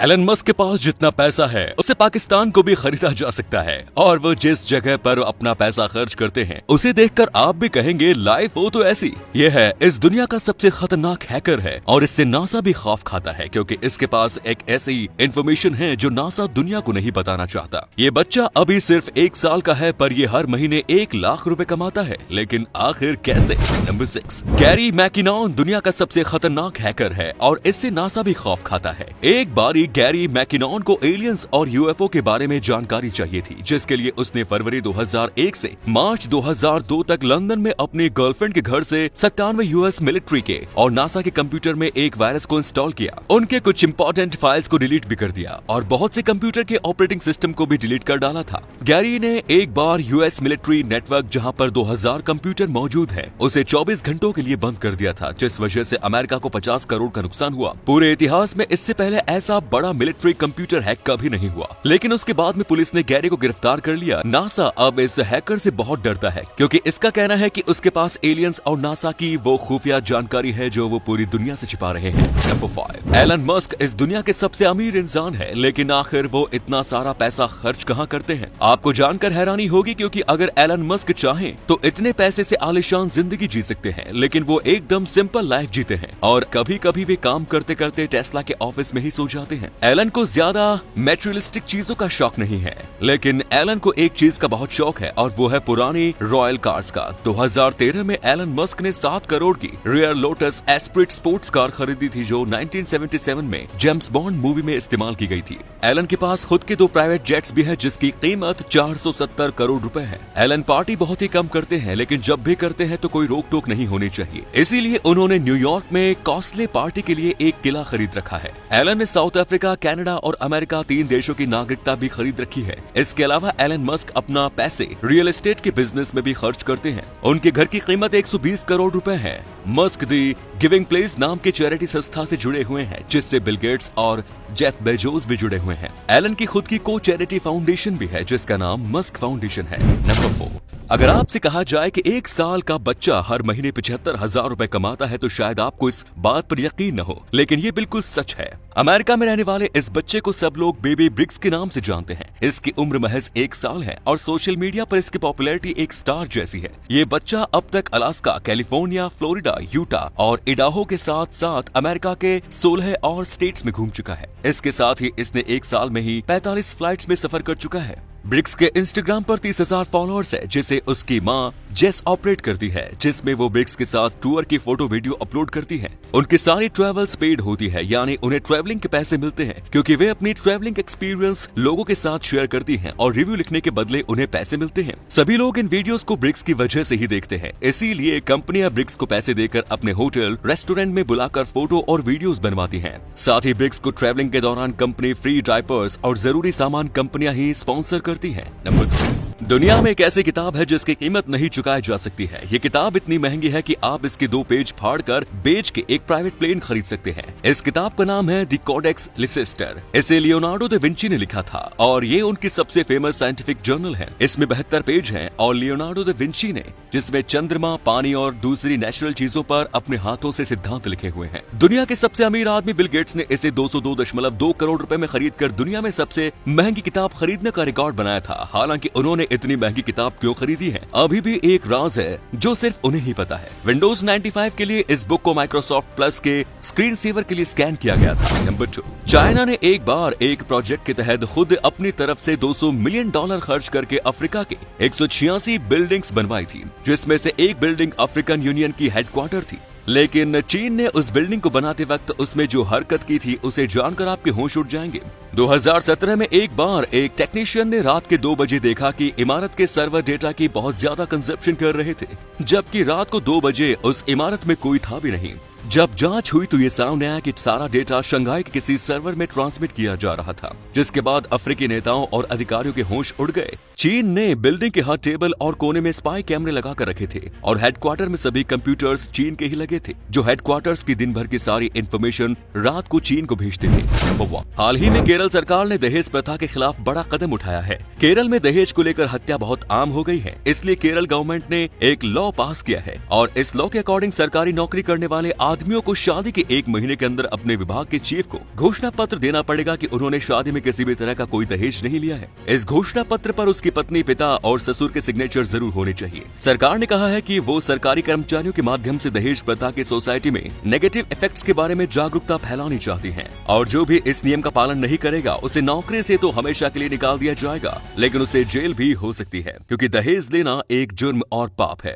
Elon Musk के पास जितना पैसा है उसे पाकिस्तान को भी खरीदा जा सकता है और वो जिस जगह पर अपना पैसा खर्च करते हैं उसे देखकर आप भी कहेंगे लाइफ हो तो ऐसी। ये है इस दुनिया का सबसे खतरनाक हैकर है और इससे नासा भी खौफ खाता है क्योंकि इसके पास एक ऐसी इंफॉर्मेशन है जो नासा दुनिया को नहीं बताना चाहता। ये बच्चा अभी सिर्फ 1 साल का है पर ये हर महीने 1 लाख रुपए कमाता है, लेकिन आखिर कैसे? नंबर 6, गैरी मैकिनॉन दुनिया का सबसे खतरनाक हैकर है और इससे नासा भी खौफ खाता है। एक बार गैरी मैकिनॉन को एलियंस और यूएफओ के बारे में जानकारी चाहिए थी, जिसके लिए उसने फरवरी 2001 से मार्च 2002 तक लंदन में अपनी गर्लफ्रेंड के घर से 97 यूएस मिलिट्री के और नासा के कंप्यूटर में एक वायरस को इंस्टॉल किया। उनके कुछ इंपॉर्टेंट फाइल्स को डिलीट भी कर दिया और बहुत से कंप्यूटर के ऑपरेटिंग सिस्टम को भी डिलीट कर डाला था। गैरी ने एक बार यूएस मिलिट्री नेटवर्क जहां पर 2000 कंप्यूटर मौजूद है उसे 24 घंटों के लिए बंद कर दिया था, जिस वजह से अमेरिका को 50 करोड़ का नुकसान हुआ। पूरे इतिहास में इससे पहले ऐसा बड़ा मिलिट्री कंप्यूटर हैक कभी नहीं हुआ, लेकिन उसके बाद में पुलिस ने गैरी को गिरफ्तार कर लिया। नासा अब इस हैकर से बहुत डरता है क्योंकि इसका कहना है कि उसके पास एलियंस और नासा की वो खुफिया जानकारी है जो वो पूरी दुनिया से छिपा रहे हैं। नंबर 5, एलन मस्क इस दुनिया के सबसे अमीर इंसान है, लेकिन आखिर वो इतना सारा पैसा खर्च कहाँ करते हैं? आपको जानकर हैरानी होगी क्योंकि अगर एलन मस्क चाहें तो इतने पैसे से आलीशान जिंदगी जी सकते हैं, लेकिन वो एकदम सिंपल लाइफ जीते हैं और कभी कभी वे काम करते करते टेस्ला के ऑफिस में ही सो जाते हैं। एलन को ज्यादा मैटेरियलिस्टिक चीजों का शौक नहीं है, लेकिन एलन को एक चीज का बहुत शौक है और वो है पुरानी रॉयल कार्स का। 2013 में एलन मस्क ने 7 करोड़ की rare Lotus Esprit sports car खरीदी थी जो 1977 में जेम्स बॉन्ड मूवी में इस्तेमाल की गई थी। एलन के पास खुद के 2 प्राइवेट जेट्स भी हैं जिसकी कीमत 470 करोड़ रुपए है। एलन पार्टी बहुत ही कम करते हैं, लेकिन जब भी करते हैं तो कोई रोक टोक नहीं होनी चाहिए, इसीलिए उन्होंने न्यूयॉर्क में कॉस्टली पार्टी के लिए एक किला खरीद रखा है। एलन ने साउथ अफ्रीका, कनाडा और अमेरिका 3 देशों की नागरिकता भी खरीद रखी है। इसके अलावा एलन मस्क अपना पैसे रियल एस्टेट के बिजनेस में भी खर्च करते हैं। उनके घर की कीमत 120 करोड़ रुपए है। मस्क दी गिविंग प्लेस नाम के चैरिटी संस्था से जुड़े हुए हैं, जिससे बिल गेट्स और जेफ बेजोस भी जुड़े हुए हैं। एलन की खुद की को चैरिटी फाउंडेशन भी है जिसका नाम मस्क फाउंडेशन है। नंबर 4, अगर आपसे कहा जाए कि 1 साल का बच्चा हर महीने 75,000 रुपए कमाता है तो शायद आपको इस बात पर यकीन न हो, लेकिन ये बिल्कुल सच है। अमेरिका में रहने वाले इस बच्चे को सब लोग बेबी ब्रिक्स के नाम से जानते हैं। इसकी उम्र महज 1 साल है और सोशल मीडिया पर इसकी पॉपुलैरिटी एक स्टार जैसी है। ये बच्चा अब तक अलास्का, कैलिफोर्निया, फ्लोरिडा, यूटा और इडाहो के साथ साथ अमेरिका के 16 और स्टेट्स में घूम चुका है। इसके साथ ही इसने 1 साल में ही 45 फ्लाइट्स में सफर कर चुका है। ब्रिक्स के इंस्टाग्राम पर 30,000 फॉलोअर्स है, जिसे उसकी माँ जेस ऑपरेट करती है, जिसमें वो ब्रिक्स के साथ टूर की फोटो वीडियो अपलोड करती है। उनकी सारी ट्रैवल्स पेड होती है, यानी उन्हें ट्रैवलिंग के पैसे मिलते हैं क्योंकि वे अपनी ट्रैवलिंग एक्सपीरियंस लोगों के साथ शेयर करती हैं और रिव्यू लिखने के बदले उन्हें पैसे मिलते हैं। सभी लोग इन वीडियोस को ब्रिक्स की वजह से ही देखते हैं, इसीलिए कंपनियां ब्रिक्स को पैसे देकर अपने होटल, रेस्टोरेंट में बुलाकर फोटो और वीडियोस बनवाती हैं। साथ ही ब्रिक्स को ट्रैवलिंग के दौरान कंपनी फ्री डायपर्स और जरूरी सामान कंपनियां ही स्पॉन्सर करती हैं। नंबर 2, दुनिया में एक ऐसी किताब है जिसकी कीमत नहीं चुकाई जा सकती है। ये किताब इतनी महंगी है कि आप इसके 2 पेज फाड़कर बेच के एक प्राइवेट प्लेन खरीद सकते हैं। इस किताब का नाम है द कोडेक्स लिसेस्टर। इसे लियोनार्डो दा विंची ने लिखा था और ये उनकी सबसे फेमस साइंटिफिक जर्नल है। इसमें 72 पेज हैं और लियोनार्डो दा विंची ने जिसमें चंद्रमा, पानी और दूसरी नेचुरल चीजों पर अपने हाथों से सिद्धांत लिखे हुए हैं। दुनिया के सबसे अमीर आदमी बिल गेट्स ने इसे 202.2 करोड़ रुपए में खरीद कर दुनिया में सबसे महंगी किताब खरीदने का रिकॉर्ड बनाया था। हालांकि उन्होंने इतनी महंगी किताब क्यों खरीदी है, अभी भी एक राज है जो सिर्फ उन्हें ही पता है। विंडोज 95 के लिए इस बुक को माइक्रोसॉफ्ट प्लस के स्क्रीन सेवर के लिए स्कैन किया गया था। नंबर 2, चाइना ने एक बार एक प्रोजेक्ट के तहत खुद अपनी तरफ से $200 मिलियन खर्च करके अफ्रीका के 186 बिल्डिंग्स बनवाई थी, जिसमें से एक बिल्डिंग अफ्रीकन यूनियन की हेडक्वार्टर थी। लेकिन चीन ने उस बिल्डिंग को बनाते वक्त उसमें जो हरकत की थी उसे जानकर आपके होश उड़ जाएंगे। 2017 में एक बार एक टेक्नीशियन ने रात के 2 बजे देखा कि इमारत के सर्वर डेटा की बहुत ज्यादा कंजप्शन कर रहे थे, जबकि रात को 2 बजे उस इमारत में कोई था भी नहीं। जब जांच हुई तो ये सामने आया कि सारा डेटा शंघाई के किसी सर्वर में ट्रांसमिट किया जा रहा था, जिसके बाद अफ्रीकी नेताओं और अधिकारियों के होश उड़ गए। चीन ने बिल्डिंग के हर टेबल और कोने में स्पाई कैमरे लगाकर रखे थे और हेडक्वार्टर में सभी कंप्यूटर्स चीन के ही लगे थे, जो हेडक्वार्टर्स की दिन भर की सारी इंफॉर्मेशन रात को चीन को भेजते थे। हाल ही में केरल सरकार ने दहेज प्रथा के खिलाफ बड़ा कदम उठाया है। केरल में दहेज को लेकर हत्या बहुत आम हो गई है, इसलिए केरल गवर्नमेंट ने एक लॉ पास किया है और इस लॉ के अकॉर्डिंग सरकारी नौकरी करने वाले आदमियों को शादी के 1 महीने के अंदर अपने विभाग के चीफ को घोषणा पत्र देना पड़ेगा कि उन्होंने शादी में किसी भी तरह का कोई दहेज नहीं लिया है। इस घोषणा पत्र पर उसकी पत्नी, पिता और ससुर के सिग्नेचर जरूर होने चाहिए। सरकार ने कहा है कि वो सरकारी कर्मचारियों के माध्यम से दहेज प्रथा की सोसाइटी में नेगेटिव इफेक्ट्स के बारे में जागरूकता फैलानी चाहती है और जो भी इस नियम का पालन नहीं करेगा उसे नौकरी से तो हमेशा के लिए निकाल दिया जाएगा, लेकिन उसे जेल भी हो सकती है क्योंकि दहेज लेना एक जुर्म और पाप है।